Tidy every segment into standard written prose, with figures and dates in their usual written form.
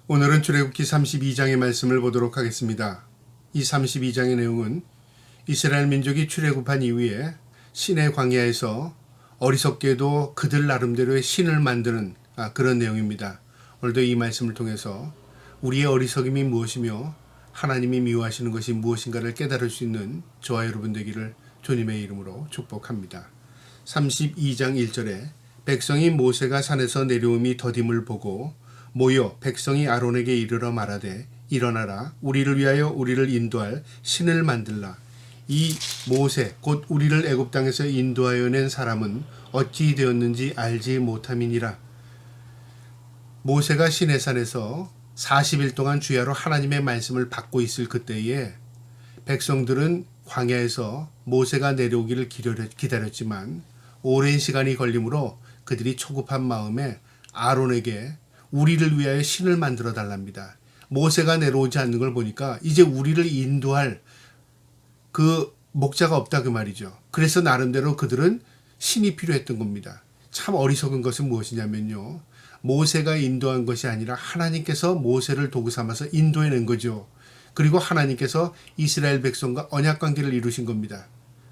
오늘은 출애굽기 32장의 말씀을 보도록 하겠습니다. 이 32장의 내용은 이스라엘 민족이 출애굽한 이후에 시내 광야에서 어리석게도 그들 나름대로의 신을 만드는 그런 내용입니다. 오늘도 이 말씀을 통해서 우리의 어리석음이 무엇이며 하나님이 미워하시는 것이 무엇인가를 깨달을 수 있는 저와 여러분 되기를 주님의 이름으로 축복합니다. 32장 1절에 백성이 모세가 산에서 내려옴이 더딤을 보고 모여 백성이 아론에게 이르러 말하되 일어나라 우리를 위하여 우리를 인도할 신을 만들라. 이 모세 곧 우리를 애굽 땅에서 인도하여 낸 사람은 어찌 되었는지 알지 못함이니라. 모세가 시내산에서 40일 동안 주야로 하나님의 말씀을 받고 있을 그때에 백성들은 광야에서 모세가 내려오기를 기다렸지만 오랜 시간이 걸림으로 그들이 초급한 마음에 아론에게 우리를 위하여 신을 만들어 달랍니다. 모세가 내려오지 않는 걸 보니까 이제 우리를 인도할 그 목자가 없다 그 말이죠. 그래서 나름대로 그들은 신이 필요했던 겁니다. 참 어리석은 것은 무엇이냐면요. 모세가 인도한 것이 아니라 하나님께서 모세를 도구 삼아서 인도해낸 거죠. 그리고 하나님께서 이스라엘 백성과 언약관계를 이루신 겁니다.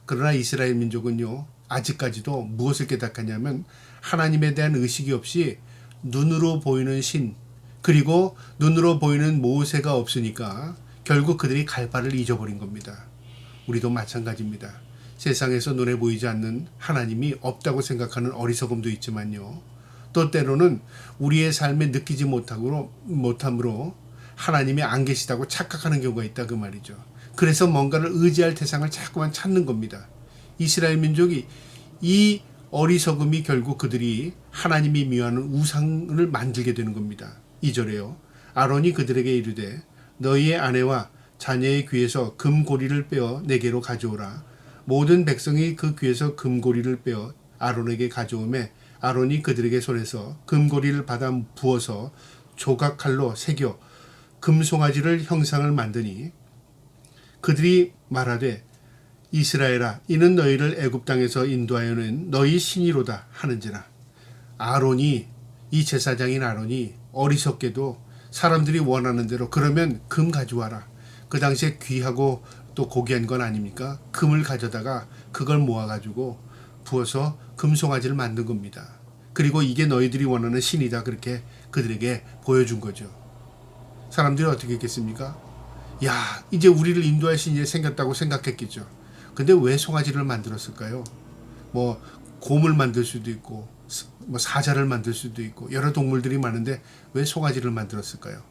그러나 이스라엘 민족은요. 아직까지도 무엇을 깨닫겠냐면 하나님에 대한 의식이 없이 눈으로 보이는 신 그리고 눈으로 보이는 모세가 없으니까 결국 그들이 갈 바를 잊어버린 겁니다. 우리도 마찬가지입니다. 세상에서 눈에 보이지 않는 하나님이 없다고 생각하는 어리석음도 있지만요. 또 때로는 우리의 삶에 느끼지 못함으로 하나님이 안 계시다고 착각하는 경우가 있다 그 말이죠. 그래서 뭔가를 의지할 대상을 자꾸만 찾는 겁니다. 이스라엘 민족이 이 어리석음이 결국 그들이 하나님이 미워하는 우상을 만들게 되는 겁니다. 2절에요. 아론이 그들에게 이르되 너희의 아내와 자녀의 귀에서 금고리를 빼어 내게로 가져오라. 모든 백성이 그 귀에서 금고리를 빼어 아론에게 가져오매 아론이 그들에게 손에서 금고리를 받아 부어서 조각칼로 새겨 금송아지를 형상을 만드니 그들이 말하되 이스라엘아 이는 너희를 애굽 땅에서 인도하여는 너희 신이로다 하는지라. 아론이 이 제사장인 아론이 어리석게도 사람들이 원하는 대로 그러면 금 가져와라. 그 당시에 귀하고 또 고귀한 건 아닙니까? 금을 가져다가 그걸 모아가지고 부어서 금송아지를 만든 겁니다. 그리고 이게 너희들이 원하는 신이다 그렇게 그들에게 보여준 거죠. 사람들이 어떻게 했겠습니까? 야 이제 우리를 인도할 신이 생겼다고 생각했겠죠. 근데 왜 송아지를 만들었을까요? 뭐 곰을 만들 수도 있고 뭐 사자를 만들 수도 있고 여러 동물들이 많은데 왜 송아지를 만들었을까요?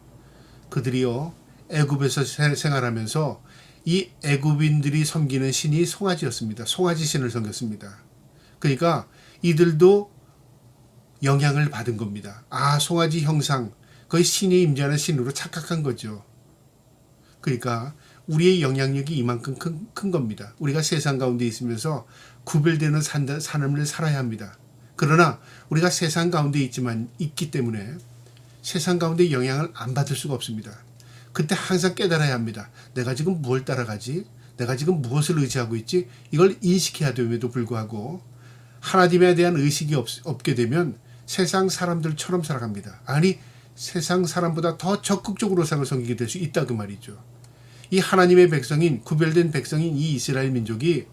그들이요 애굽에서 생활하면서 이 애굽인들이 섬기는 신이 송아지였습니다. 송아지 신을 섬겼습니다. 그러니까 이들도 영향을 받은 겁니다. 아 송아지 형상 거의 신이 임재하는 신으로 착각한 거죠. 그러니까 우리의 영향력이 이만큼 큰 겁니다. 우리가 세상 가운데 있으면서 구별되는 삶을 살아야 합니다. 그러나 우리가 세상 가운데 있기 때문에 세상 가운데 영향을 안 받을 수가 없습니다. 그때 항상 깨달아야 합니다. 내가 지금 무엇을 따라가지? 내가 지금 무엇을 의지하고 있지? 이걸 인식해야 됨에도 불구하고 하나님에 대한 의식이 없게 되면 세상 사람들처럼 살아갑니다. 아니 세상 사람보다 더 적극적으로 세상을 섬기게 될 수 있다 그 말이죠. 이 하나님의 백성인 구별된 백성인 이 이스라엘 민족이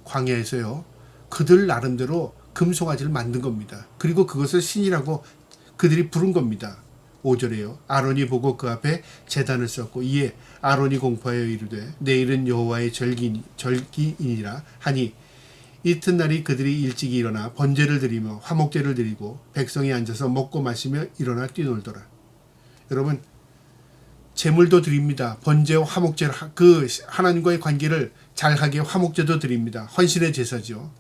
광야에서요 그들 나름대로 금송아지를 만든 겁니다. 그리고 그것을 신이라고 그들이 부른 겁니다. 5절에요. 아론이 보고 그 앞에 제단을 쌓고 이에 아론이 공포하여 이르되 내일은 여호와의 절기이니라 하니 이튿날이 그들이 일찍이 일어나 번제를 드리며 화목제를 드리고 백성이 앉아서 먹고 마시며 일어나 뛰놀더라. 여러분 제물도 드립니다. 번제와 화목제를 그 하나님과의 관계를 잘하게 화목제도 드립니다. 헌신의 제사죠.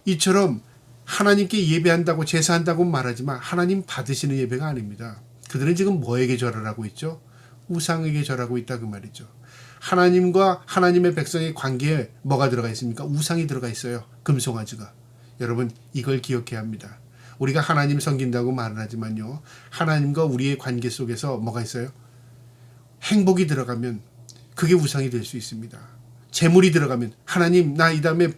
이처럼 하나님께 예배한다고 제사한다고 말하지만 하나님 받으시는 예배가 아닙니다. 그들은 지금 뭐에게 절을 하고 있죠? 우상에게 절하고 있다 그 말이죠. 하나님과 하나님의 백성의 관계에 뭐가 들어가 있습니까? 우상이 들어가 있어요. 금송아지가. 여러분 이걸 기억해야 합니다. 우리가 하나님 섬긴다고 말은 하지만요. 하나님과 우리의 관계 속에서 뭐가 있어요? 행복이 들어가면 그게 우상이 될 수 있습니다. 재물이 들어가면 하나님 나 이 다음에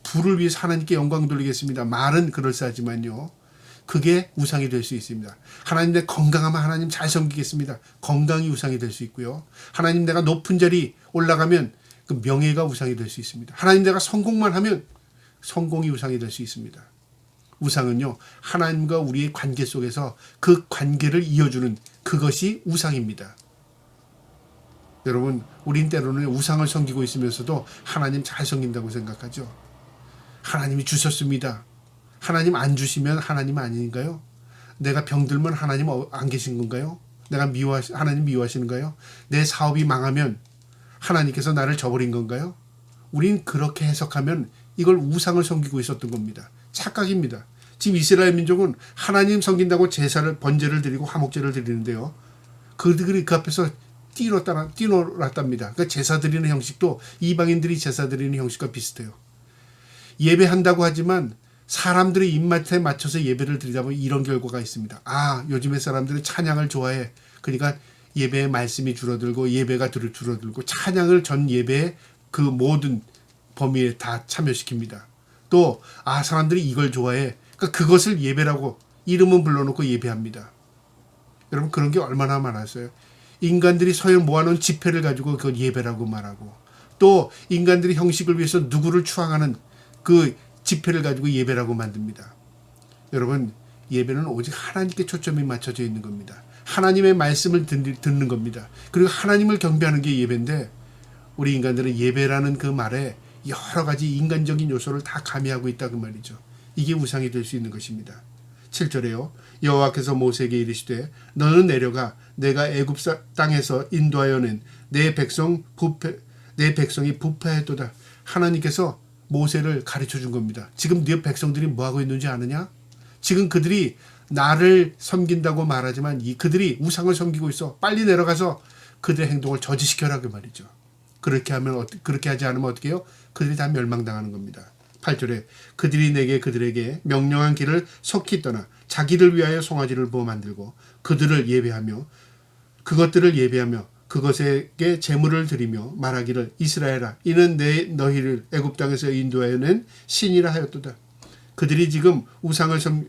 부를 위해서 하나님께 영광 돌리겠습니다. 말은 그럴싸하지만요. 그게 우상이 될 수 있습니다. 하나님 내 건강하면 하나님 잘 섬기겠습니다. 건강이 우상이 될 수 있고요. 하나님 내가 높은 자리 올라가면 그 명예가 우상이 될 수 있습니다. 하나님 내가 성공만 하면 성공이 우상이 될 수 있습니다. 우상은요, 하나님과 우리의 관계 속에서 그 관계를 이어주는 그것이 우상입니다. 여러분, 우린 때로는 우상을 섬기고 있으면서도 하나님 잘 섬긴다고 생각하죠. 하나님이 주셨습니다. 하나님 안 주시면 하나님 아닌가요? 내가 병들면 하나님 안 계신 건가요? 하나님 미워하시는가요? 내 사업이 망하면 하나님께서 나를 저버린 건가요? 우린 그렇게 해석하면 이걸 우상을 섬기고 있었던 겁니다. 착각입니다. 지금 이스라엘 민족은 하나님 섬긴다고 제사를 번제를 드리고 화목제를 드리는데요. 그들이 그 앞에서 뛰놀았답니다. 그러니까 제사 드리는 형식도 이방인들이 제사 드리는 형식과 비슷해요. 예배한다고 하지만 사람들의 입맛에 맞춰서 예배를 드리다 보면 이런 결과가 있습니다. 요즘의 사람들은 찬양을 좋아해. 그러니까 예배의 말씀이 줄어들고 예배가 줄어들고 찬양을 전 예배의 그 모든 범위에 다 참여시킵니다. 또 사람들이 이걸 좋아해. 그러니까 그것을 예배라고 이름은 불러놓고 예배합니다. 여러분, 그런 게 얼마나 많았어요. 인간들이 서열 모아놓은 지폐를 가지고 그걸 예배라고 말하고, 또 인간들이 형식을 위해서 누구를 추앙하는 그 지폐를 가지고 예배라고 만듭니다. 여러분, 예배는 오직 하나님께 초점이 맞춰져 있는 겁니다. 하나님의 말씀을 듣는 겁니다. 그리고 하나님을 경배하는 게 예배인데, 우리 인간들은 예배라는 그 말에 여러 가지 인간적인 요소를 다 가미하고 있다 그 말이죠. 이게 우상이 될 수 있는 것입니다. 7절에요. 여호와께서 모세에게 이르시되 너는 내려가 내가 애굽 땅에서 인도하여 낸 내 백성이 부패했도다. 하나님께서 모세를 가르쳐 준 겁니다. 지금 네 백성들이 뭐 하고 있는지 아느냐? 지금 그들이 나를 섬긴다고 말하지만 그들이 우상을 섬기고 있어. 빨리 내려가서 그들의 행동을 저지시켜라 그 말이죠. 그렇게 하지 않으면 어떻게 해요? 그들이 다 멸망당하는 겁니다. 8절에 그들이 내게 그들에게 명령한 길을 속히 떠나 자기를 위하여 송아지를 부어 만들고 그것들을 예배하며 그것에게 제물을 드리며 말하기를 이스라엘아 이는 너희를 애굽 땅에서 인도하여 낸 신이라 하였도다. 그들이 지금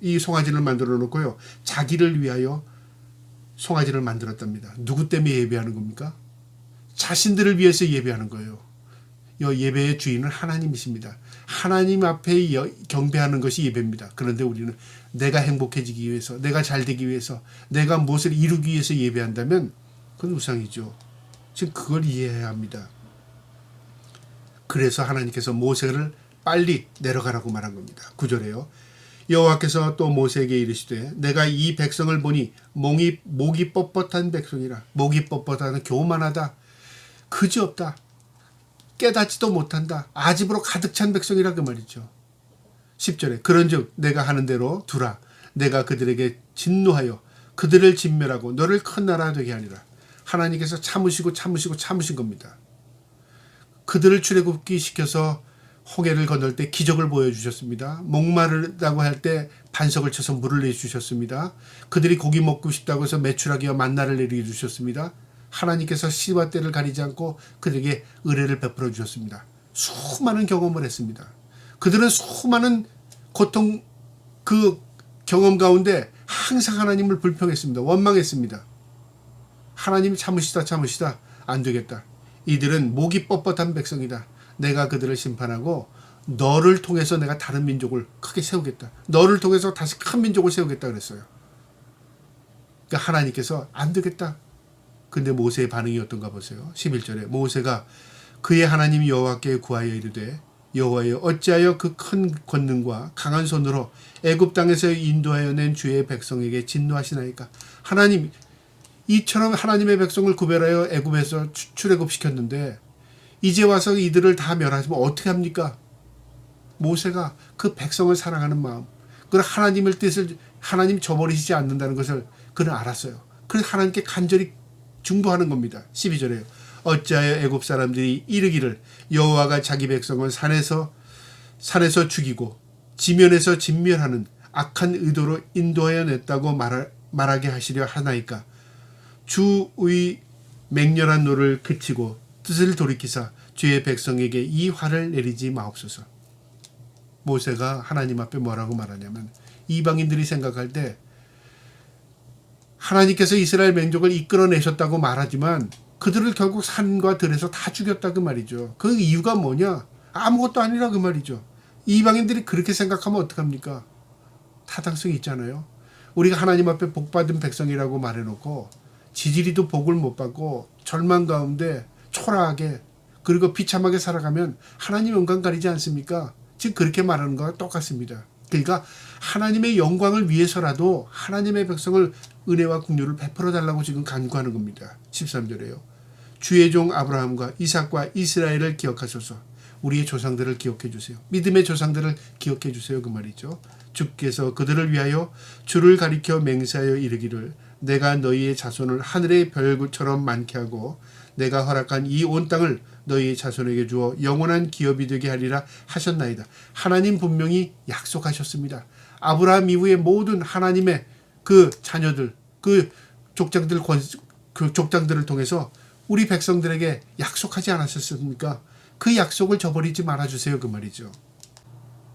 이 송아지를 만들어 놓고요. 자기를 위하여 송아지를 만들었답니다. 누구 때문에 예배하는 겁니까? 자신들을 위해서 예배하는 거예요. 이 예배의 주인은 하나님이십니다. 하나님 앞에 경배하는 것이 예배입니다. 그런데 우리는 내가 행복해지기 위해서, 내가 잘되기 위해서, 내가 무엇을 이루기 위해서 예배한다면 그건 우상이죠. 지금 그걸 이해해야 합니다. 그래서 하나님께서 모세를 빨리 내려가라고 말한 겁니다. 9절에요. 여호와께서 또 모세에게 이르시되 내가 이 백성을 보니 목이 뻣뻣한 백성이라. 목이 뻣뻣하다, 교만하다, 그지없다, 깨닫지도 못한다, 아집으로 가득 찬 백성이라 그 말이죠. 10절에 그런즉 내가 하는 대로 두라. 내가 그들에게 진노하여 그들을 진멸하고 너를 큰 나라 되게 하리라. 하나님께서 참으신 겁니다. 그들을 출애굽기 시켜서 홍해를 건널 때 기적을 보여주셨습니다. 목마르다고 할 때 반석을 쳐서 물을 내주셨습니다. 그들이 고기 먹고 싶다고 해서 메추라기와 만나를 내려주셨습니다. 하나님께서 시와 때를 가리지 않고 그들에게 의뢰를 베풀어 주셨습니다. 수많은 경험을 했습니다. 그들은 수많은 고통 그 경험 가운데 항상 하나님을 불평했습니다. 원망했습니다. 하나님이 참으시다 안 되겠다. 이들은 목이 뻣뻣한 백성이다. 내가 그들을 심판하고 너를 통해서 내가 다른 민족을 크게 세우겠다. 너를 통해서 다시 큰 민족을 세우겠다 그랬어요. 그러니까 하나님께서 안 되겠다. 근데 모세의 반응이 어떤가 보세요. 11절에 모세가 그의 하나님 여호와께 구하여 이르되 여호와여 어찌하여 그 큰 권능과 강한 손으로 애굽 땅에서 인도하여 낸 주의 백성에게 진노하시나이까. 하나님, 이처럼 하나님의 백성을 구별하여 애굽에서 출애굽시켰는데 이제 와서 이들을 다 멸하시면 어떻게 합니까? 모세가 그 백성을 사랑하는 마음, 그 하나님의 뜻을 하나님 저버리시지 않는다는 것을 그는 알았어요. 그래서 하나님께 간절히 중보하는 겁니다. 12절에요. 어찌하여 애굽 사람들이 이르기를 여호와가 자기 백성을 산에서 죽이고 지면에서 진멸하는 악한 의도로 인도하여 냈다고 말하게 하시려 하나이까. 주의 맹렬한 노를 그치고 뜻을 돌이키사 주의 백성에게 이 화를 내리지 마옵소서. 모세가 하나님 앞에 뭐라고 말하냐면 이방인들이 생각할 때 하나님께서 이스라엘 민족을 이끌어내셨다고 말하지만 그들을 결국 산과 들에서 다 죽였다 그 말이죠. 그 이유가 뭐냐? 아무것도 아니라 그 말이죠. 이방인들이 그렇게 생각하면 어떡합니까? 타당성이 있잖아요. 우리가 하나님 앞에 복받은 백성이라고 말해놓고 지지리도 복을 못 받고 절망 가운데 초라하게 그리고 비참하게 살아가면 하나님 영광 가리지 않습니까? 지금 그렇게 말하는 거와 똑같습니다. 그러니까 하나님의 영광을 위해서라도 하나님의 백성을 은혜와 긍휼을 베풀어 달라고 지금 간구하는 겁니다. 13절에요. 주의 종 아브라함과 이삭과 이스라엘을 기억하소서. 우리의 조상들을 기억해 주세요. 믿음의 조상들을 기억해 주세요. 그 말이죠. 주께서 그들을 위하여 주를 가리켜 맹세하여 이르기를 내가 너희의 자손을 하늘의 별처럼 많게 하고 내가 허락한 이 온 땅을 너희의 자손에게 주어 영원한 기업이 되게 하리라 하셨나이다. 하나님 분명히 약속하셨습니다. 아브라함 이후에 모든 하나님의 그 자녀들, 그 족장들을 통해서 우리 백성들에게 약속하지 않았었습니까? 그 약속을 저버리지 말아주세요. 그 말이죠.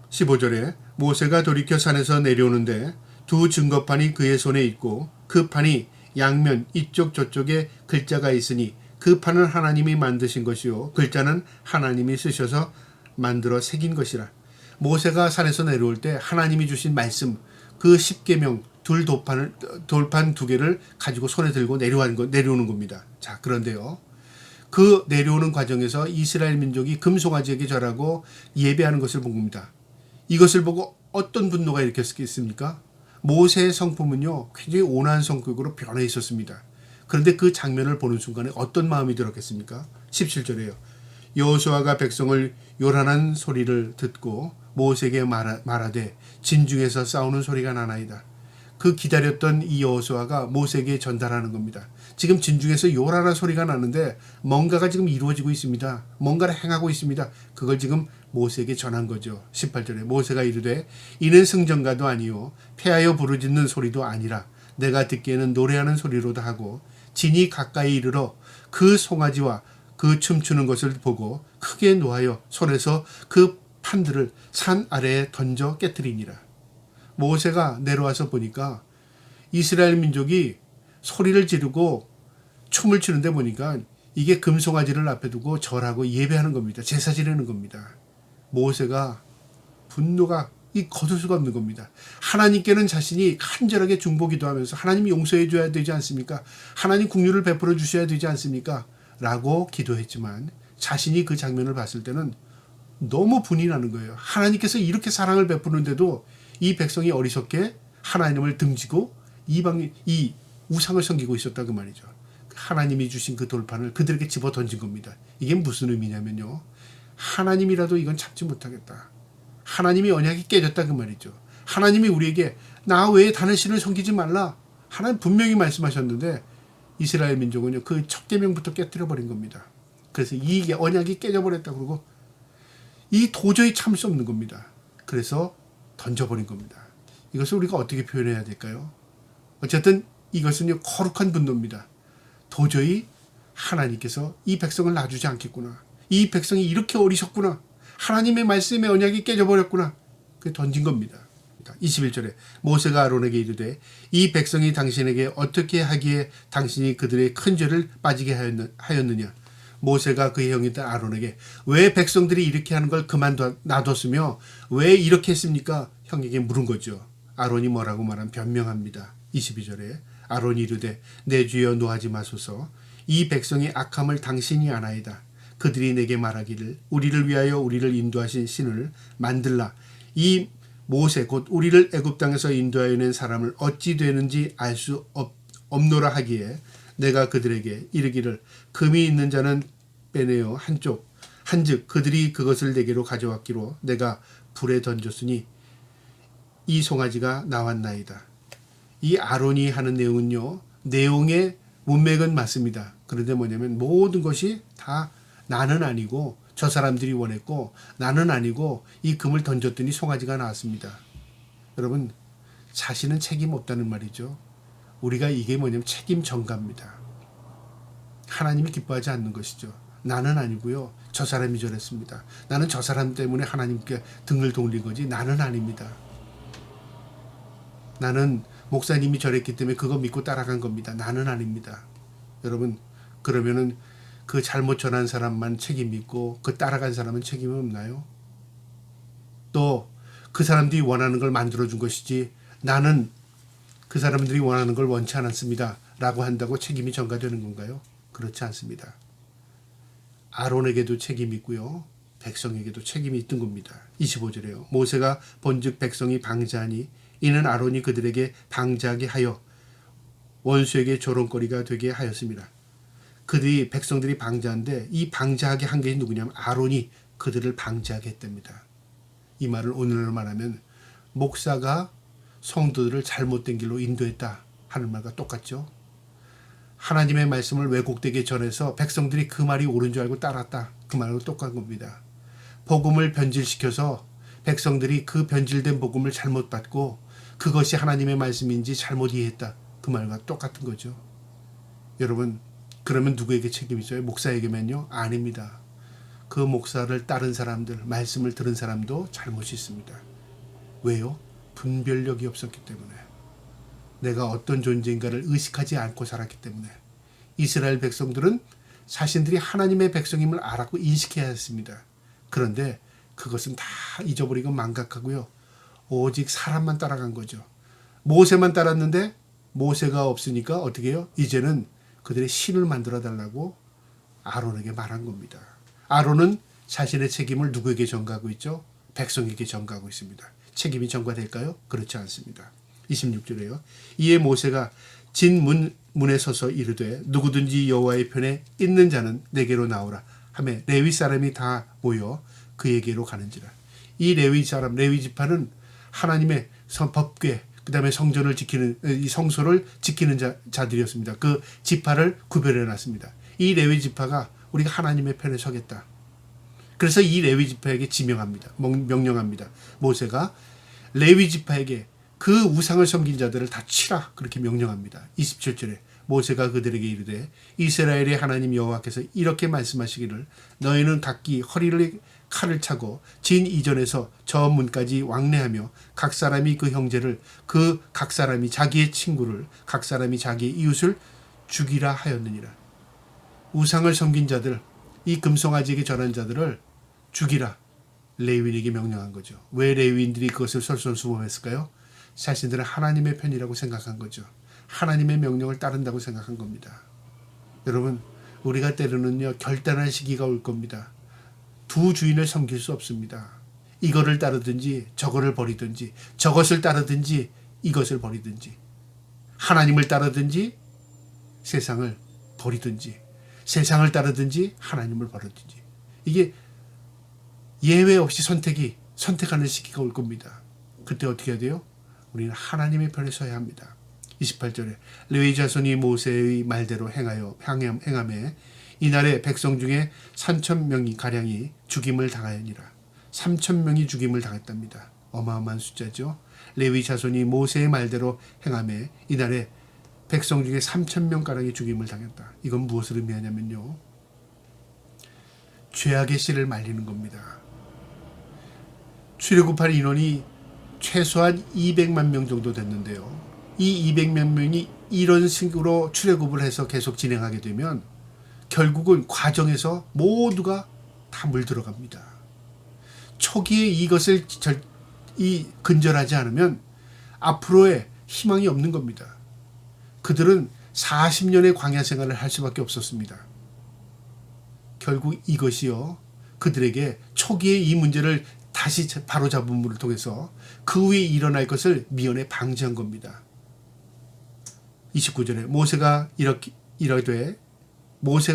15절에 모세가 돌이켜 산에서 내려오는데 두 증거판이 그의 손에 있고 그 판이 양면 이쪽 저쪽에 글자가 있으니 그 판은 하나님이 만드신 것이요 글자는 하나님이 쓰셔서 만들어 새긴 것이라. 모세가 산에서 내려올 때 하나님이 주신 말씀 그 10계명 돌판 두 개를 가지고 손에 들고 내려오는 겁니다. 자, 그런데요. 그 내려오는 과정에서 이스라엘 민족이 금송아지에게 절하고 예배하는 것을 본 겁니다. 이것을 보고 어떤 분노가 일으켰겠습니까? 모세의 성품은요, 굉장히 온화한 성격으로 변해 있었습니다. 그런데 그 장면을 보는 순간에 어떤 마음이 들었겠습니까? 17절에요. 여호수아가 백성을 요란한 소리를 듣고 모세에게 말하되 진중에서 싸우는 소리가 나나이다. 그 기다렸던 이 여호수아가 모세에게 전달하는 겁니다. 지금 진중에서 요란한 소리가 나는데 뭔가가 지금 이루어지고 있습니다. 뭔가를 행하고 있습니다. 그걸 지금 모세에게 전한 거죠. 18절에 모세가 이르되 이는 승전가도 아니요 패하여 부르짖는 소리도 아니라 내가 듣기에는 노래하는 소리로도 하고 진이 가까이 이르러 그 송아지와 그 춤추는 것을 보고 크게 노하여 손에서 그 판들을 산 아래에 던져 깨뜨리니라. 모세가 내려와서 보니까 이스라엘 민족이 소리를 지르고 춤을 추는데 보니까 이게 금송아지를 앞에 두고 절하고 예배하는 겁니다. 제사 지내는 겁니다. 모세가 분노가 거둘 수가 없는 겁니다. 하나님께는 자신이 간절하게 중보기도하면서 하나님 용서해 줘야 되지 않습니까? 하나님 긍휼을 베풀어 주셔야 되지 않습니까? 라고 기도했지만 자신이 그 장면을 봤을 때는 너무 분이 나는 거예요. 하나님께서 이렇게 사랑을 베푸는데도 이 백성이 어리석게 하나님을 등지고 이 우상을 섬기고 있었다 그 말이죠. 하나님이 주신 그 돌판을 그들에게 집어 던진 겁니다. 이게 무슨 의미냐면요. 하나님이라도 이건 참지 못하겠다. 하나님이 언약이 깨졌다 그 말이죠. 하나님이 우리에게 나 외에 다른 신을 섬기지 말라. 하나님 분명히 말씀하셨는데 이스라엘 민족은요. 그 첫 계명부터 깨뜨려 버린 겁니다. 그래서 이게 언약이 깨져버렸다 그러고 이 도저히 참을 수 없는 겁니다. 그래서 던져버린 겁니다. 이것을 우리가 어떻게 표현해야 될까요? 어쨌든 이것은 거룩한 분노입니다. 도저히 하나님께서 이 백성을 놔주지 않겠구나. 이 백성이 이렇게 어리석구나. 하나님의 말씀의 언약이 깨져버렸구나. 그게 던진 겁니다. 21절에 모세가 아론에게 이르되 이 백성이 당신에게 어떻게 하기에 당신이 그들의 큰 죄를 빠지게 하였느냐. 모세가 그의 형이던 아론에게 왜 백성들이 이렇게 하는 걸 그만 놔뒀으며 왜 이렇게 했습니까? 형에게 물은 거죠. 아론이 뭐라고 말하면 변명합니다. 22절에 아론이 이르되 내 주여 노하지 마소서. 이 백성이 악함을 당신이 아나이다. 그들이 내게 말하기를 우리를 위하여 우리를 인도하신 신을 만들라. 이 모세 곧 우리를 애굽 땅에서 인도하여 낸 사람을 어찌 되는지 알 수 없노라 하기에 내가 그들에게 이르기를 금이 있는 자는 빼내어 한즉 그들이 그것을 내게로 가져왔기로 내가 불에 던졌으니 이 송아지가 나왔나이다. 이 아론이 하는 내용은요. 내용의 문맥은 맞습니다. 그런데 뭐냐면 모든 것이 다 나는 아니고 저 사람들이 원했고 나는 아니고 이 금을 던졌더니 송아지가 나왔습니다. 여러분 자신은 책임 없다는 말이죠. 우리가 이게 뭐냐면 책임 전가입니다. 하나님이 기뻐하지 않는 것이죠. 나는 아니고요. 저 사람이 저랬습니다. 나는 저 사람 때문에 하나님께 등을 돌린 거지 나는 아닙니다. 나는 목사님이 저랬기 때문에 그거 믿고 따라간 겁니다. 나는 아닙니다. 여러분, 그러면은 그 잘못 전한 사람만 책임 있고 그 따라간 사람은 책임이 없나요? 또 그 사람들이 원하는 걸 만들어준 것이지 나는 그 사람들이 원하는 걸 원치 않았습니다. 라고 한다고 책임이 전가되는 건가요? 그렇지 않습니다. 아론에게도 책임이 있고요. 백성에게도 책임이 있던 겁니다. 25절에요. 모세가 본즉 백성이 방자하니 이는 아론이 그들에게 방자하게 하여 원수에게 조롱거리가 되게 하였습니다. 백성들이 방자한데 이 방자하게 한 게 누구냐면 아론이 그들을 방자하게 했답니다. 이 말을 오늘날로 말하면 목사가 성도들을 잘못된 길로 인도했다 하는 말과 똑같죠. 하나님의 말씀을 왜곡되게 전해서 백성들이 그 말이 옳은 줄 알고 따랐다. 그 말과 똑같은 겁니다. 복음을 변질시켜서 백성들이 그 변질된 복음을 잘못 받고 그것이 하나님의 말씀인지 잘못 이해했다. 그 말과 똑같은 거죠. 여러분, 그러면 누구에게 책임이 있어요? 목사에게면요? 아닙니다. 그 목사를 따른 사람들, 말씀을 들은 사람도 잘못이 있습니다. 왜요? 분별력이 없었기 때문에. 내가 어떤 존재인가를 의식하지 않고 살았기 때문에. 이스라엘 백성들은 자신들이 하나님의 백성임을 알았고 인식해야 했습니다. 그런데 그것은 다 잊어버리고 망각하고요. 오직 사람만 따라간 거죠. 모세만 따랐는데 모세가 없으니까 어떻게 해요? 이제는 그들의 신을 만들어 달라고 아론에게 말한 겁니다. 아론은 자신의 책임을 누구에게 전가하고 있죠? 백성에게 전가하고 있습니다. 책임이 전가될까요? 그렇지 않습니다. 26절에요. 이에 모세가 진 문에 서서 이르되 누구든지 여호와의 편에 있는 자는 내게로 나오라 하며 레위 사람이 다 모여 그에게로 가는지라. 이 레위 지파는 하나님의 법궤, 그 다음에 성전을 지키는, 이 성소를 지키는 자들이었습니다. 그 지파를 구별해 놨습니다. 이 레위 지파가 우리가 하나님의 편에 서겠다. 그래서 이 레위 지파에게 지명합니다. 명령합니다. 모세가 레위 지파에게 그 우상을 섬긴 자들을 다 치라. 그렇게 명령합니다. 27절에 모세가 그들에게 이르되 이스라엘의 하나님 여호와께서 이렇게 말씀하시기를 너희는 각기 허리를 칼을 차고 진 이전에서 저 문까지 왕래하며 각 사람이 그 형제를 각 사람이 자기의 친구를 각 사람이 자기의 이웃을 죽이라 하였느니라. 우상을 섬긴 자들, 이 금송아지에게 전한 자들을 죽이라 레위인에게 명령한 거죠. 왜 레위인들이 그것을 솔선수범했을까요? 자신들은 하나님의 편이라고 생각한 거죠. 하나님의 명령을 따른다고 생각한 겁니다. 여러분, 우리가 때로는요 결단할 시기가 올 겁니다. 두 주인을 섬길 수 없습니다. 이거를 따르든지 저거를 버리든지 저것을 따르든지 이것을 버리든지 하나님을 따르든지 세상을 버리든지 세상을 따르든지 하나님을 버리든지 이게 예외 없이 선택하는 시기가 올 겁니다. 그때 어떻게 해야 돼요? 우리는 하나님의 편에 서야 합니다. 28절에 레위 자손이 모세의 말대로 행하매 이날에 백성 중에 3,000명이 가량이 죽임을 당하였니라. 3,000명이 죽임을 당했답니다. 어마어마한 숫자죠. 레위 자손이 모세의 말대로 행하매 이날에 백성 중에 3,000명 가량이 죽임을 당했다. 이건 무엇을 의미하냐면요. 죄악의 씨를 말리는 겁니다. 출애굽할 인원이 최소한 200만 명 정도 됐는데요. 이 200만 명이 이런 식으로 출애굽을 해서 계속 진행하게 되면 결국은 과정에서 모두가 다 물들어갑니다. 초기에 이것을 근절하지 않으면 앞으로의 희망이 없는 겁니다. 그들은 40년의 광야 생활을 할 수밖에 없었습니다. 결국 이것이요 그들에게 초기에 이 문제를 다시 바로잡음을 통해서 그 후에 일어날 것을 미연에 방지한 겁니다. 29절에 모세가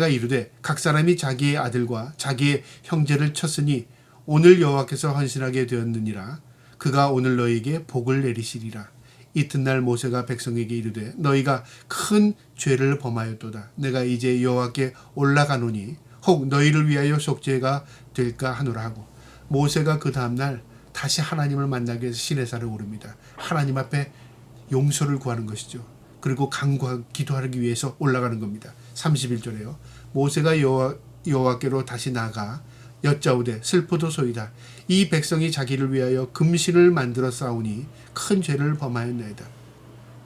이르되 각 사람이 자기의 아들과 자기의 형제를 쳤으니 오늘 여호와께서 헌신하게 되었느니라. 그가 오늘 너희에게 복을 내리시리라. 이튿날 모세가 백성에게 이르되 너희가 큰 죄를 범하였도다. 내가 이제 여호와께 올라가노니 혹 너희를 위하여 속죄가 될까 하노라 하고 모세가 그 다음날 다시 하나님을 만나기 위해서 시내산을 오릅니다. 하나님 앞에 용서를 구하는 것이죠. 그리고 기도하기 위해서 올라가는 겁니다. 31절에요. 모세가 여호와께로 다시 나가 여짜오되 슬프도소이다. 이 백성이 자기를 위하여 금신을 만들어 싸우니 큰 죄를 범하였나이다.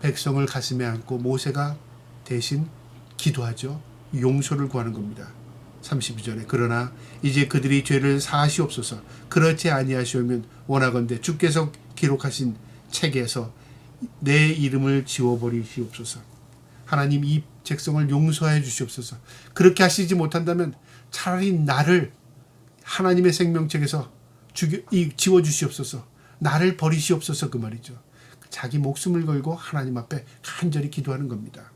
백성을 가슴에 안고 모세가 대신 기도하죠. 용서를 구하는 겁니다. 32절에 그러나 이제 그들이 죄를 사하시옵소서. 그렇지 아니하시오면 원하건대 주께서 기록하신 책에서 내 이름을 지워버리시옵소서. 하나님 이 백성을 용서해 주시옵소서. 그렇게 하시지 못한다면 차라리 나를 하나님의 생명책에서 지워주시옵소서. 나를 버리시옵소서 그 말이죠. 자기 목숨을 걸고 하나님 앞에 간절히 기도하는 겁니다.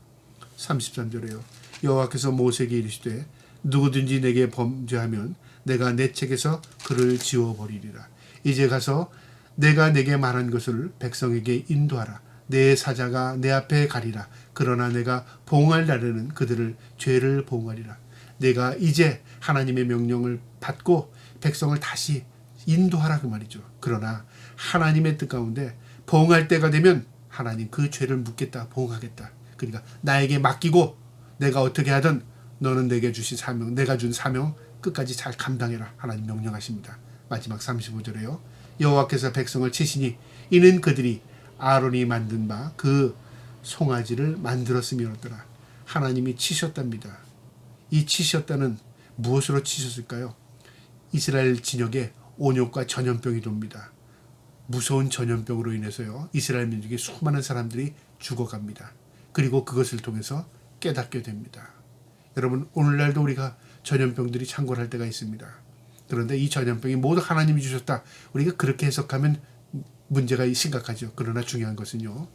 33절에요. 여호와께서 모세에게 이르시되 누구든지 내게 범죄하면 내가 내 책에서 그를 지워버리리라. 이제 가서 내가 내게 말한 것을 백성에게 인도하라. 내 사자가 내 앞에 가리라. 그러나 내가 보응할 날에는 그들을 죄를 보응하리라. 내가 이제 하나님의 명령을 받고 백성을 다시 인도하라 그 말이죠. 그러나 하나님의 뜻 가운데 보응할 때가 되면 하나님 그 죄를 묻겠다, 보응하겠다. 그러니까 나에게 맡기고 내가 어떻게 하든 너는 내게 주신 사명, 내가 준 사명 끝까지 잘 감당해라. 하나님 명령하십니다. 마지막 35절에요. 여호와께서 백성을 치시니 이는 그들이 아론이 만든 바 그 송아지를 만들었음이었더라. 하나님이 치셨답니다. 이 치셨다는 무엇으로 치셨을까요? 이스라엘 진영에 온욕과 전염병이 돕니다. 무서운 전염병으로 인해서요. 이스라엘 민족의 수많은 사람들이 죽어갑니다. 그리고 그것을 통해서 깨닫게 됩니다. 여러분 오늘날도 우리가 전염병들이 창궐할 때가 있습니다. 그런데 이 전염병이 모두 하나님이 주셨다. 우리가 그렇게 해석하면 문제가 심각하죠. 그러나 중요한 것은요.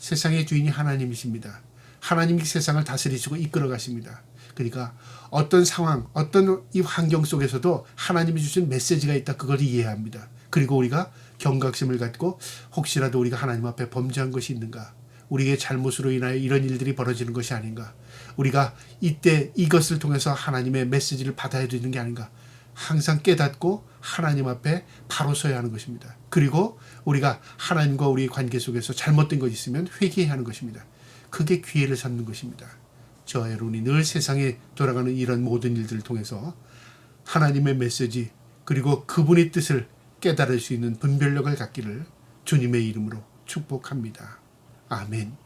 세상의 주인이 하나님이십니다. 하나님이 세상을 다스리시고 이끌어 가십니다. 그러니까 어떤 상황, 어떤 이 환경 속에서도 하나님이 주신 메시지가 있다. 그걸 이해해야 합니다. 그리고 우리가 경각심을 갖고 혹시라도 우리가 하나님 앞에 범죄한 것이 있는가? 우리의 잘못으로 인하여 이런 일들이 벌어지는 것이 아닌가? 우리가 이때 이것을 통해서 하나님의 메시지를 받아야 되는 게 아닌가? 항상 깨닫고 하나님 앞에 바로 서야 하는 것입니다. 그리고 우리가 하나님과 우리의 관계 속에서 잘못된 것이 있으면 회개해야 하는 것입니다. 그게 기회를 삼는 것입니다. 저와 여러분이 늘 세상에 돌아가는 이런 모든 일들을 통해서 하나님의 메시지 그리고 그분의 뜻을 깨달을 수 있는 분별력을 갖기를 주님의 이름으로 축복합니다. 아멘.